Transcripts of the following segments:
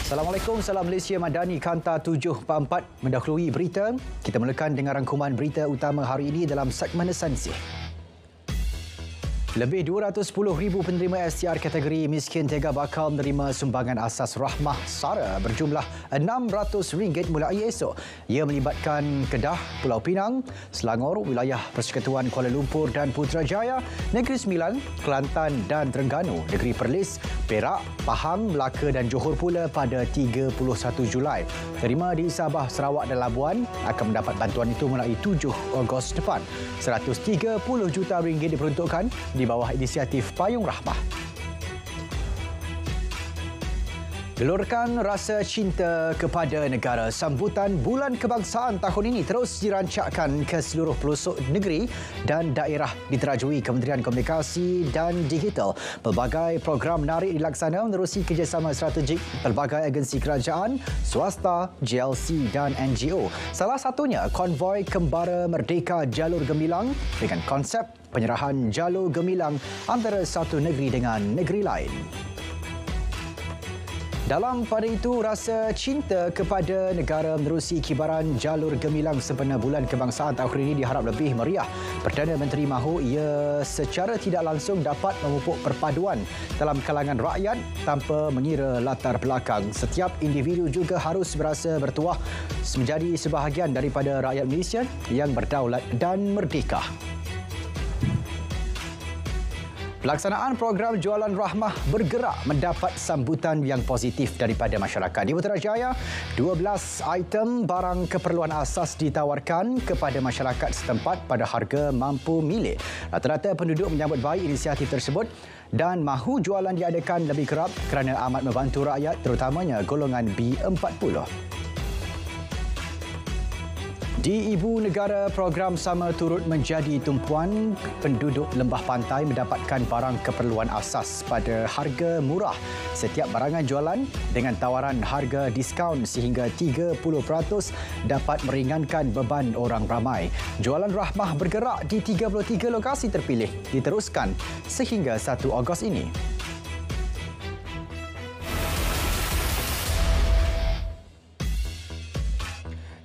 Assalamualaikum, salam Malaysia Madani Kanta 744 mendahului berita. Kita mulakan dengan rangkuman berita utama hari ini dalam segmen esensi. Lebih 210,000 penerima STR kategori miskin tega bakal menerima sumbangan asas rahmah SARA berjumlah RM600 mulai esok. Ia melibatkan Kedah, Pulau Pinang, Selangor, wilayah Persekutuan Kuala Lumpur dan Putrajaya, Negeri Sembilan, Kelantan dan Terengganu, Negeri Perlis, Perak, Pahang, Melaka dan Johor pula pada 31 Julai. Terima di Sabah, Sarawak dan Labuan akan mendapat bantuan itu mulai 7 Ogos depan. RM130 juta diperuntukkan di bawah inisiatif Payung Rahmah. Gelorkan rasa cinta kepada negara. Sambutan Bulan Kebangsaan tahun ini terus dirancangkan ke seluruh pelosok negeri dan daerah diterajui Kementerian Komunikasi dan Digital. Pelbagai program menarik dilaksana menerusi kerjasama strategik pelbagai agensi kerajaan, swasta, JLC dan NGO. Salah satunya konvoi Kembara Merdeka Jalur Gemilang dengan konsep penyerahan jalur gemilang antara satu negeri dengan negeri lain. Dalam pada itu, rasa cinta kepada negara menerusi kibaran jalur gemilang sempena Bulan Kebangsaan tahun ini diharap lebih meriah. Perdana Menteri mahu ia secara tidak langsung dapat memupuk perpaduan dalam kalangan rakyat tanpa mengira latar belakang. Setiap individu juga harus berasa bertuah menjadi sebahagian daripada rakyat Malaysia yang berdaulat dan merdeka. Pelaksanaan program Jualan Rahmah bergerak mendapat sambutan yang positif daripada masyarakat. Di Putrajaya, 12 item barang keperluan asas ditawarkan kepada masyarakat setempat pada harga mampu milik. Rata-rata penduduk menyambut baik inisiatif tersebut dan mahu jualan diadakan lebih kerap kerana amat membantu rakyat, terutamanya golongan B40. Di Ibu Negara, program sama turut menjadi tumpuan penduduk lembah pantai mendapatkan barang keperluan asas pada harga murah. Setiap barangan jualan dengan tawaran harga diskaun sehingga 30% dapat meringankan beban orang ramai. Jualan Rahmah bergerak di 33 lokasi terpilih diteruskan sehingga 1 Ogos ini.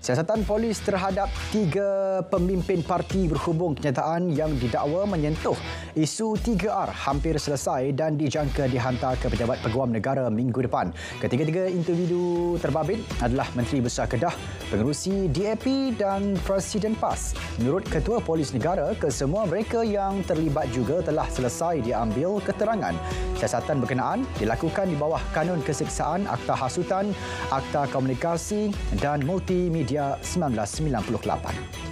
Siasatan polis terhadap 3 pemimpin parti berhubung kenyataan yang didakwa menyentuh isu 3R hampir selesai dan dijangka dihantar ke Pejabat Peguam Negara minggu depan. Ketiga-tiga individu terbabit adalah Menteri Besar Kedah, Pengerusi DAP dan Presiden PAS. Menurut Ketua Polis Negara, kesemua mereka yang terlibat juga telah selesai diambil keterangan. Siasatan berkenaan dilakukan di bawah Kanun Keseksaan, Akta Hasutan, Akta Komunikasi dan Multimedia 1998.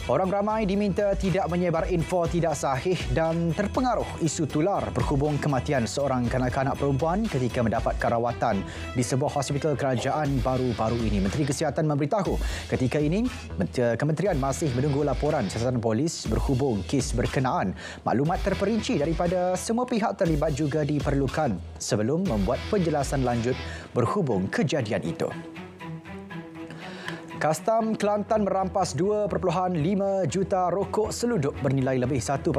Orang ramai diminta tidak menyebar info tidak sahih dan terpengaruh isu tular berhubung kematian seorang kanak-kanak perempuan ketika mendapatkan rawatan di sebuah hospital kerajaan baru-baru ini. Menteri Kesihatan memberitahu ketika ini kementerian masih menunggu laporan siasatan polis berhubung kes berkenaan. Maklumat terperinci daripada semua pihak terlibat juga diperlukan sebelum membuat penjelasan lanjut berhubung kejadian itu. Kastam Kelantan merampas 2.5 juta rokok seluduk bernilai lebih 1.9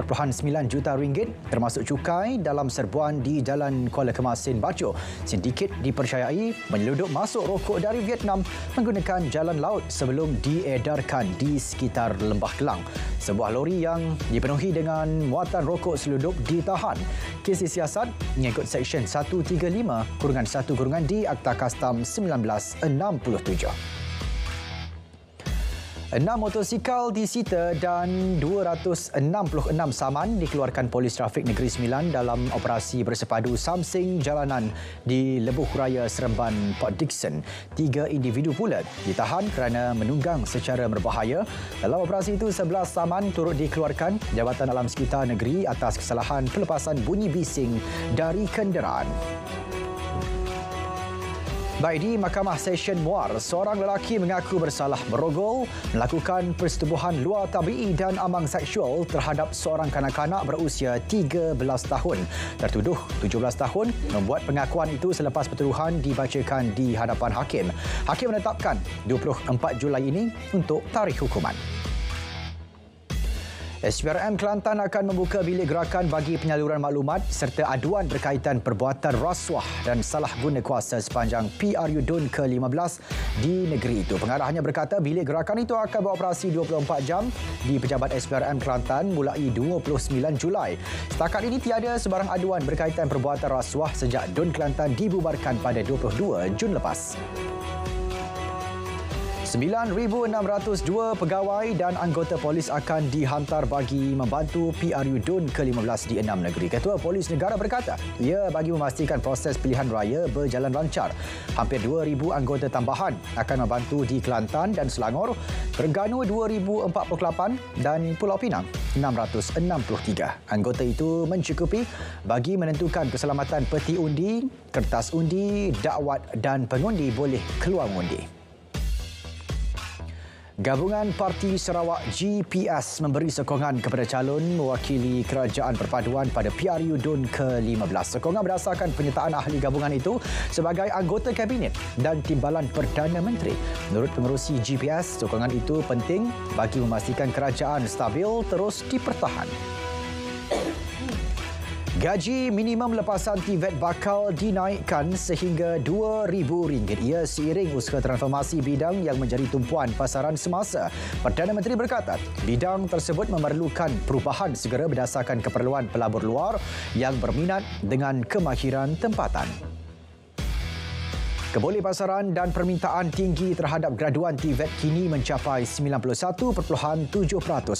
juta ringgit termasuk cukai dalam serbuan di Jalan Kuala Kemasin, Baco. Sindiket dipercayai menyeluduk masuk rokok dari Vietnam menggunakan jalan laut sebelum diedarkan di sekitar Lembah Kelang. Sebuah lori yang dipenuhi dengan muatan rokok seluduk ditahan. Kes disiasat mengikut Seksyen 135-1-D Akta Kastam 1967. 6 motosikal disita dan 266 saman dikeluarkan Polis Trafik Negeri Sembilan dalam operasi bersepadu Samsing Jalanan di Lebuh Raya Seremban, Port Dickson. 3 individu pula ditahan kerana menunggang secara berbahaya. Dalam operasi itu, 11 saman turut dikeluarkan Jabatan Alam Sekitar Negeri atas kesalahan pelepasan bunyi bising dari kenderaan. Baik, di Mahkamah Session Muar, seorang lelaki mengaku bersalah merogol melakukan persetubuhan luar tabi'i dan ambang seksual terhadap seorang kanak-kanak berusia 13 tahun. Tertuduh 17 tahun membuat pengakuan itu selepas pertuduhan dibacakan di hadapan hakim. Hakim menetapkan 24 Julai ini untuk tarikh hukuman. SPRM Kelantan akan membuka bilik gerakan bagi penyaluran maklumat serta aduan berkaitan perbuatan rasuah dan salah guna kuasa sepanjang PRU DUN ke-15 di negeri itu. Pengarahnya berkata bilik gerakan itu akan beroperasi 24 jam di Pejabat SPRM Kelantan mulai 29 Julai. Setakat ini tiada sebarang aduan berkaitan perbuatan rasuah sejak DUN Kelantan dibubarkan pada 22 Jun lepas. 9,602 pegawai dan anggota polis akan dihantar bagi membantu PRU DUN ke-15 di 6 negeri. Ketua Polis Negara berkata, ia bagi memastikan proses pilihan raya berjalan lancar. Hampir 2,000 anggota tambahan akan membantu di Kelantan dan Selangor, Terengganu 2,048 dan Pulau Pinang 663. Anggota itu mencukupi bagi menentukan keselamatan peti undi, kertas undi, dakwat dan pengundi boleh keluar mengundi. Gabungan Parti Sarawak GPS memberi sokongan kepada calon mewakili Kerajaan Perpaduan pada PRU DUN ke-15. Sokongan berdasarkan penyertaan ahli gabungan itu sebagai anggota Kabinet dan Timbalan Perdana Menteri. Menurut pengerusi GPS, sokongan itu penting bagi memastikan kerajaan stabil terus dipertahan. Gaji minimum lepasan TVET bakal dinaikkan sehingga RM2,000. Ia seiring usaha transformasi bidang yang menjadi tumpuan pasaran semasa. Perdana Menteri berkata, bidang tersebut memerlukan perubahan segera berdasarkan keperluan pelabur luar yang berminat dengan kemahiran tempatan. Kebolehpasaran dan permintaan tinggi terhadap graduan TVET kini mencapai 91.7%.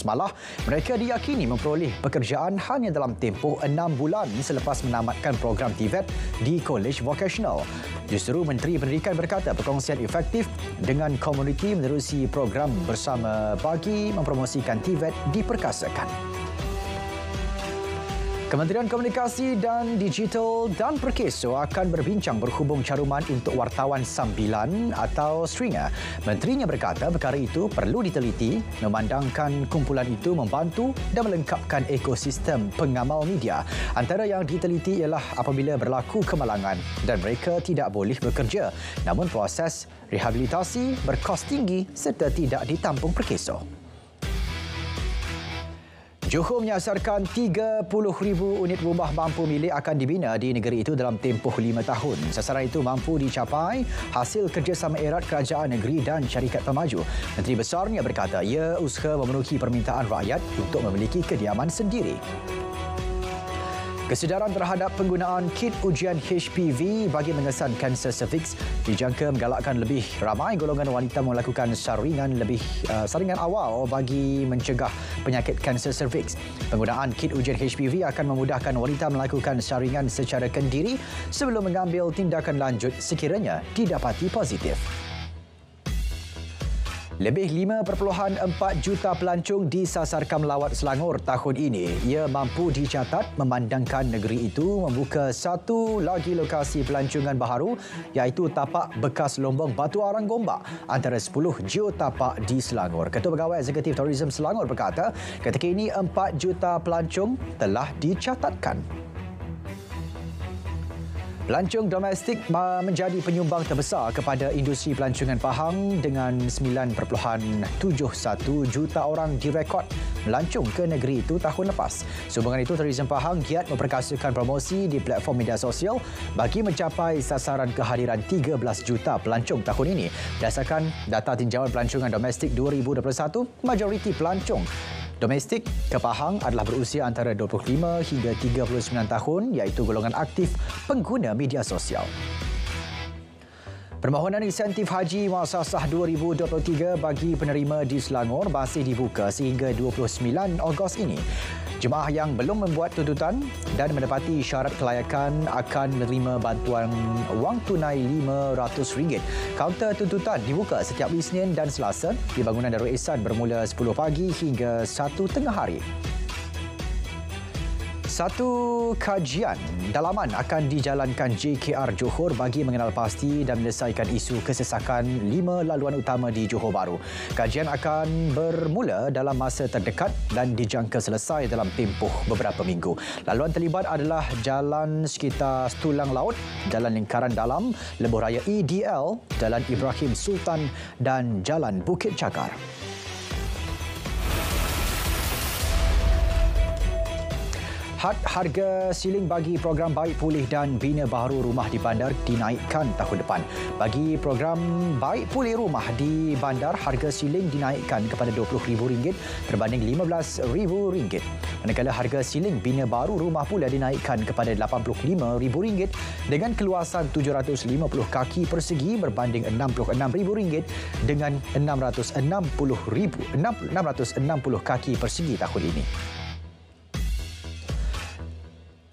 Malah, mereka diyakini memperoleh pekerjaan hanya dalam tempoh 6 bulan selepas menamatkan program TVET di Kolej Vocational. Justru Menteri Pendidikan berkata perkongsian efektif dengan komuniti menerusi program bersama bagi mempromosikan TVET diperkasakan. Kementerian Komunikasi dan Digital dan Perkeso akan berbincang berhubung caruman untuk wartawan sambilan atau stringer. Menterinya berkata perkara itu perlu diteliti memandangkan kumpulan itu membantu dan melengkapkan ekosistem pengamal media. Antara yang diteliti ialah apabila berlaku kemalangan dan mereka tidak boleh bekerja namun proses rehabilitasi berkos tinggi serta tidak ditampung Perkeso. Johor menyasarkan 30,000 unit rumah mampu milik akan dibina di negeri itu dalam tempoh 5 tahun. Sasaran itu mampu dicapai hasil kerjasama erat kerajaan negeri dan syarikat pemaju. Menteri Besarnya berkata ia usaha memenuhi permintaan rakyat untuk memiliki kediaman sendiri. Kesedaran terhadap penggunaan kit ujian HPV bagi mengesan kanser cervix dijangka menggalakkan lebih ramai golongan wanita melakukan saringan awal bagi mencegah penyakit kanser cervix. Penggunaan kit ujian HPV akan memudahkan wanita melakukan saringan secara kendiri sebelum mengambil tindakan lanjut sekiranya didapati positif. Lebih 5.4 juta pelancong disasarkan melawat Selangor tahun ini. Ia mampu dicatat memandangkan negeri itu membuka satu lagi lokasi pelancongan baharu iaitu tapak bekas Lombong Batu Arang Gombak antara 10 geotapak di Selangor. Ketua Pegawai Eksekutif Tourism Selangor berkata ketika ini 4 juta pelancong telah dicatatkan. Pelancong domestik menjadi penyumbang terbesar kepada industri pelancongan Pahang dengan 9.71 juta orang direkod melancong ke negeri itu tahun lepas. Sehubungan itu, Tourism Pahang giat memperkasakan promosi di platform media sosial bagi mencapai sasaran kehadiran 13 juta pelancong tahun ini. Berdasarkan data tinjauan pelancongan domestik 2021, majoriti pelancong domestik ke Pahang adalah berusia antara 25 hingga 39 tahun iaitu golongan aktif pengguna media sosial. Permohonan insentif haji muasasah 2023 bagi penerima di Selangor masih dibuka sehingga 29 Ogos ini. Jemaah yang belum membuat tuntutan dan menepati syarat kelayakan akan menerima bantuan wang tunai RM500. Kaunter tuntutan dibuka setiap Isnin dan Selasa di bangunan Darul Ihsan bermula 10 pagi hingga 1 tengah hari. Satu kajian dalaman akan dijalankan JKR Johor bagi mengenal pasti dan menyelesaikan isu kesesakan 5 laluan utama di Johor Bahru. Kajian akan bermula dalam masa terdekat dan dijangka selesai dalam tempoh beberapa minggu. Laluan terlibat adalah Jalan Sekitar Tulang Laut, Jalan Lingkaran Dalam, Lebuh Raya EDL, Jalan Ibrahim Sultan dan Jalan Bukit Cakar. Harga siling bagi program Baik Pulih dan Bina Baharu Rumah di Bandar dinaikkan tahun depan. Bagi program Baik Pulih Rumah di Bandar, harga siling dinaikkan kepada RM20,000 berbanding RM15,000. Manakala harga siling Bina Baharu Rumah pula dinaikkan kepada RM85,000 dengan keluasan 750 kaki persegi berbanding RM66,000 dengan 660 kaki persegi tahun ini.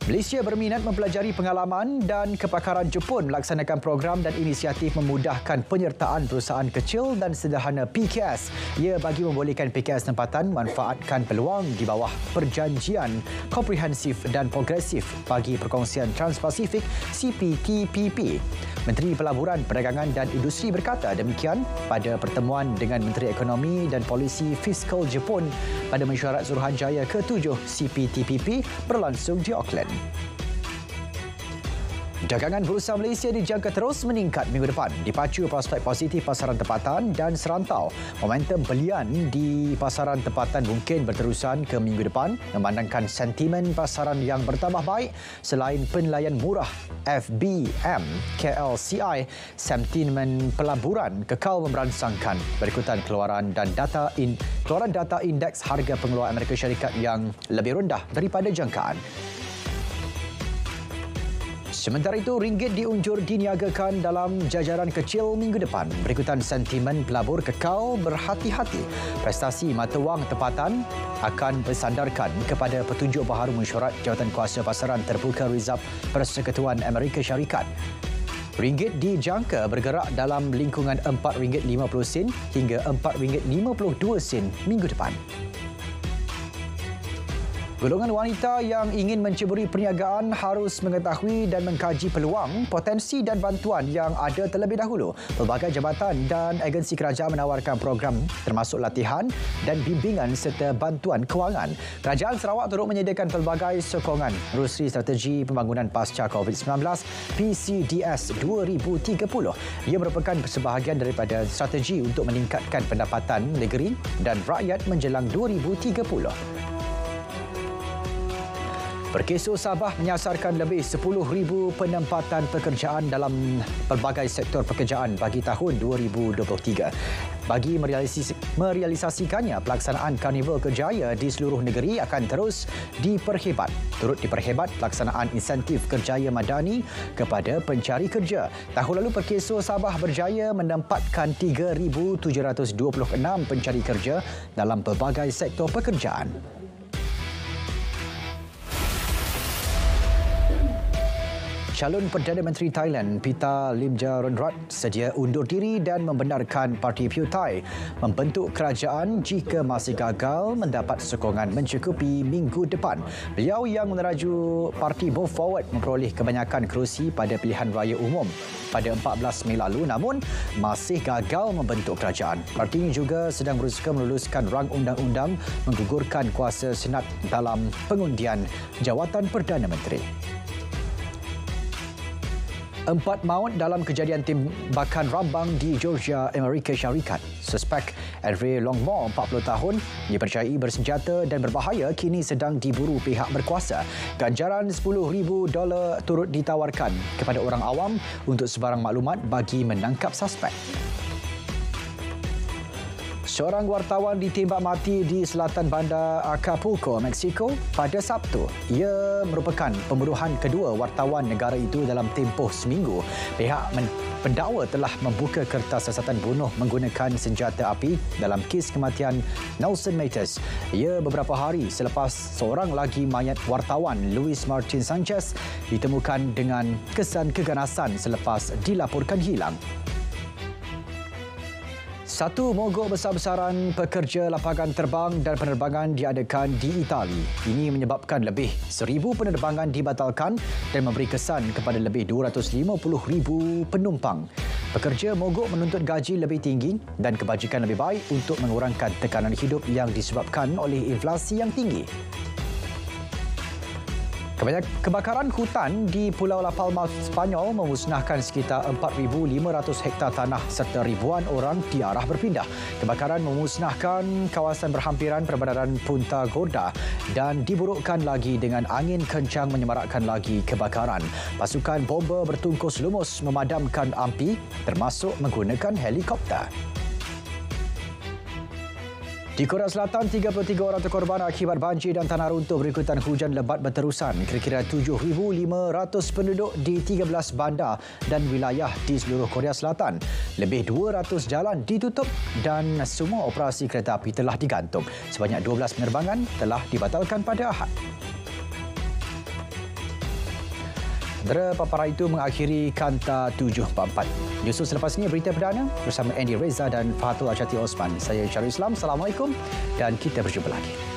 Malaysia berminat mempelajari pengalaman dan kepakaran Jepun melaksanakan program dan inisiatif memudahkan penyertaan perusahaan kecil dan sederhana PKS. Ia bagi membolehkan PKS tempatan memanfaatkan peluang di bawah Perjanjian Komprehensif dan Progresif bagi Perkongsian Trans-Pasifik CPTPP. Menteri Pelaburan, Perdagangan dan Industri berkata demikian pada pertemuan dengan Menteri Ekonomi dan Polisi Fiskal Jepun pada mesyuarat Suruhanjaya ke-7 CPTPP berlangsung di Auckland. Dagangan Bursa Malaysia dijangka terus meningkat minggu depan dipacu prospek positif pasaran tempatan dan serantau. Momentum belian di pasaran tempatan mungkin berterusan ke minggu depan memandangkan sentimen pasaran yang bertambah baik selain penilaian murah FBM KLCI. Sentimen pelaburan kekal memberansangkan berikutan keluaran data indeks harga pengeluar Amerika Syarikat yang lebih rendah daripada jangkaan. Sementara itu, ringgit diunjur diniagakan dalam jajaran kecil minggu depan. Berikutan sentimen pelabur kekal berhati-hati. Prestasi mata wang tempatan akan bersandarkan kepada petunjuk baharu mesyuarat Jawatan Kuasa Pasaran Terbuka Rizab Persekutuan Amerika Syarikat. Ringgit dijangka bergerak dalam lingkungan RM4.50 hingga RM4.52 minggu depan. Golongan wanita yang ingin menceburi perniagaan harus mengetahui dan mengkaji peluang, potensi dan bantuan yang ada terlebih dahulu. Pelbagai jabatan dan agensi kerajaan menawarkan program termasuk latihan dan bimbingan serta bantuan kewangan. Kerajaan Sarawak turut menyediakan pelbagai sokongan menerusi strategi pembangunan pasca COVID-19 PCDS 2030. Ia merupakan sebahagian daripada strategi untuk meningkatkan pendapatan negeri dan rakyat menjelang 2030. Perkeso Sabah menyasarkan lebih 10,000 penempatan pekerjaan dalam pelbagai sektor pekerjaan bagi tahun 2023. Bagi merealisasikannya, pelaksanaan Karnival Kerjaya di seluruh negeri akan terus diperhebat. Turut diperhebat pelaksanaan insentif kerjaya madani kepada pencari kerja. Tahun lalu, Perkeso Sabah berjaya menempatkan 3,726 pencari kerja dalam pelbagai sektor pekerjaan. Calon Perdana Menteri Thailand, Pita Limjaroenrat, sedia undur diri dan membenarkan Parti Pheu Thai membentuk kerajaan jika masih gagal mendapat sokongan mencukupi minggu depan. Beliau yang meneraju Parti Move Forward memperoleh kebanyakan kerusi pada pilihan raya umum pada 14 Mei lalu, namun masih gagal membentuk kerajaan. Parti ini juga sedang berusaha meluluskan rang undang-undang menggugurkan kuasa Senat dalam pengundian jawatan Perdana Menteri. 4 maut dalam kejadian tembakan rambang di Georgia, Amerika Syarikat. Suspek Andre Longmore, 40 tahun, dipercayai bersenjata dan berbahaya, kini sedang diburu pihak berkuasa. Ganjaran $10,000 turut ditawarkan kepada orang awam untuk sebarang maklumat bagi menangkap suspek. Seorang wartawan ditembak mati di selatan bandar Acapulco, Mexico pada Sabtu. Ia merupakan pembunuhan kedua wartawan negara itu dalam tempoh seminggu. Pihak pendakwa telah membuka kertas siasatan bunuh menggunakan senjata api dalam kes kematian Nelson Matos. Ia beberapa hari selepas seorang lagi mayat wartawan, Luis Martin Sanchez, ditemukan dengan kesan keganasan selepas dilaporkan hilang. Satu mogok besar-besaran pekerja lapangan terbang dan penerbangan diadakan di Itali. Ini menyebabkan lebih 1,000 penerbangan dibatalkan dan memberi kesan kepada lebih 250,000 penumpang. Pekerja mogok menuntut gaji lebih tinggi dan kebajikan lebih baik untuk mengurangkan tekanan hidup yang disebabkan oleh inflasi yang tinggi. Kebakaran hutan di Pulau La Palma, Sepanyol memusnahkan sekitar 4,500 hektar tanah serta ribuan orang diarah berpindah. Kebakaran memusnahkan kawasan berhampiran Perbandaran Punta Gorda dan diburukkan lagi dengan angin kencang menyemarakkan lagi kebakaran. Pasukan bomba bertungkus lumus memadamkan api termasuk menggunakan helikopter. Di Korea Selatan, 33 orang terkorban akibat banjir dan tanah runtuh berikutan hujan lebat berterusan. Kira-kira 7,500 penduduk di 13 bandar dan wilayah di seluruh Korea Selatan. Lebih 200 jalan ditutup dan semua operasi kereta api telah digantung. Sebanyak 12 penerbangan telah dibatalkan pada Ahad. Saudara, paparan itu mengakhiri Kanta 744. Justru selepas ini berita perdana bersama Andy Reza dan Fatul Achati Osman. Saya Syarul Islam. Assalamualaikum dan kita berjumpa lagi.